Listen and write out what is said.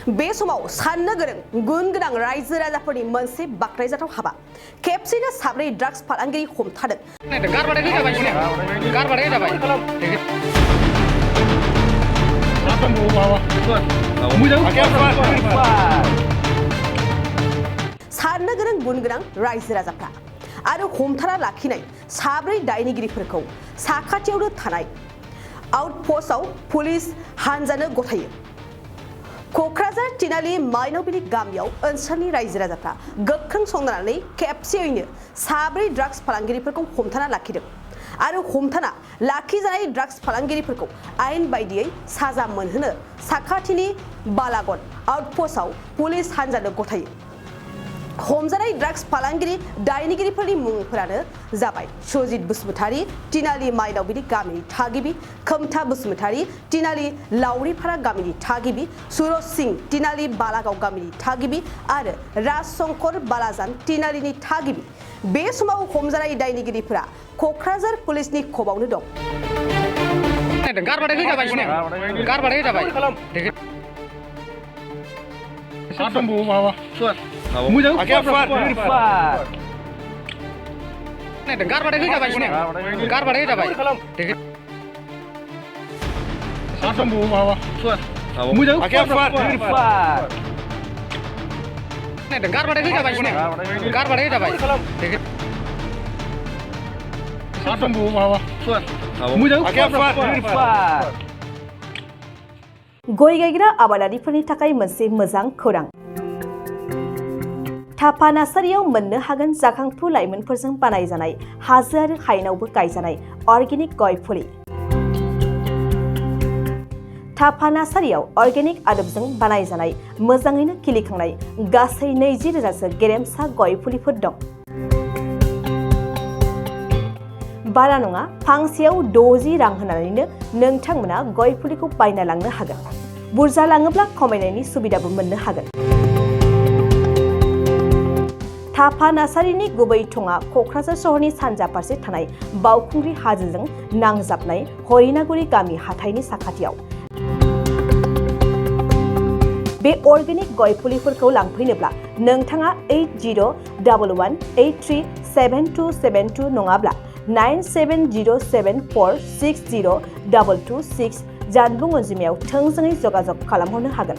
बे समाव साननो गोरों गुन गोनां रायजो राजाफोरनि मोनसे बाख्नायजाथाव हाबा खेबसेनो साब्रै ड्राग्स फालांगिरि हमथादों। साननो गोरों गुन गोनां रायजो राजाफ्रा आरो हमथाना लाखिनाय साब्रै दायनिगिरिफोरखौ साखाथियावनो थानाय आउटपोस्टआव पुलिस हानजानो गथायो। क'क्राझार तिनालि माइनावबिलि गामियाव ओनसोलनि रायजो राजाफ्रा गोख्रों संदाननानै खेबसेयैनो साब्रै ड्राग्स फालांगिरिफोरखौ हमथाना लाखिदों आरो हमथाना लाखिजानाय ड्राग्स फालांगिरिफोरखौ आयेन बायदियै साजा मोनहोनो साखाथिनि बालागन आउटपोस्टआव पुलिस हानजानो गथायो। हमजानाय ड्राग्स फालांगिरि दायनिगिरिफोरनि मुंफोरानो जाबाय सुजित बसुमतारी तिनालि माइनावबिलि गामिनि थागिबि, खोमथा बसुमतारी तिनालि लावरिपारा गामिनि थागिबि, सुरज सिंह तिनालि बालागाव गामिनि थागिबि आरो राजशंकर बालाजान तिनालिनि थागिबि। बे समाव हमजानाय दायनिगिरिफोरा क'क्राझार पुलिसनि खबावनो दं। गय गायग्रा आबादारिफोरनि थाखाय मोनसे मोजां खौरां। थापा नार्सारियाव मोननो हागोन जाखांफु लाइमोनफोरजों बानायजानाय हाजो आरो हायेनावबो गायजानाय अर्गेनिक गय फुलि। थापा नार्सारियाव अर्गेनिक आदबजों बानायजानाय मोजाङैनो खिलिखांनाय गासै 20,000सो गेरेमसा गय फुलिफोर दं। बारा नङा, फांसेयाव 60 रां होनानैनो नोंथांमोना गय फुलिखौ बायना लांनो हागोन। बुरजा लाङोब्ला खमायनायनि सुबिदाबो मोननो हागोन। थापा नार्सारिनि गुबै थङा क'क्राझार सहरनि सानजा फारसे थानाय बावखुंग्रि हाजोजों नांजाबनाय हरिनागुरि गामि हाथाइनि साखाथियाव। बे अर्गेनिक गय फुलिफोरखौ लांफैनोब्ला नोंथाङा 8011837272 नङाब्ला 9707460226 जानबुं अनजिमायाव थोंजोङै जगाजग खालामहरनो हागोन।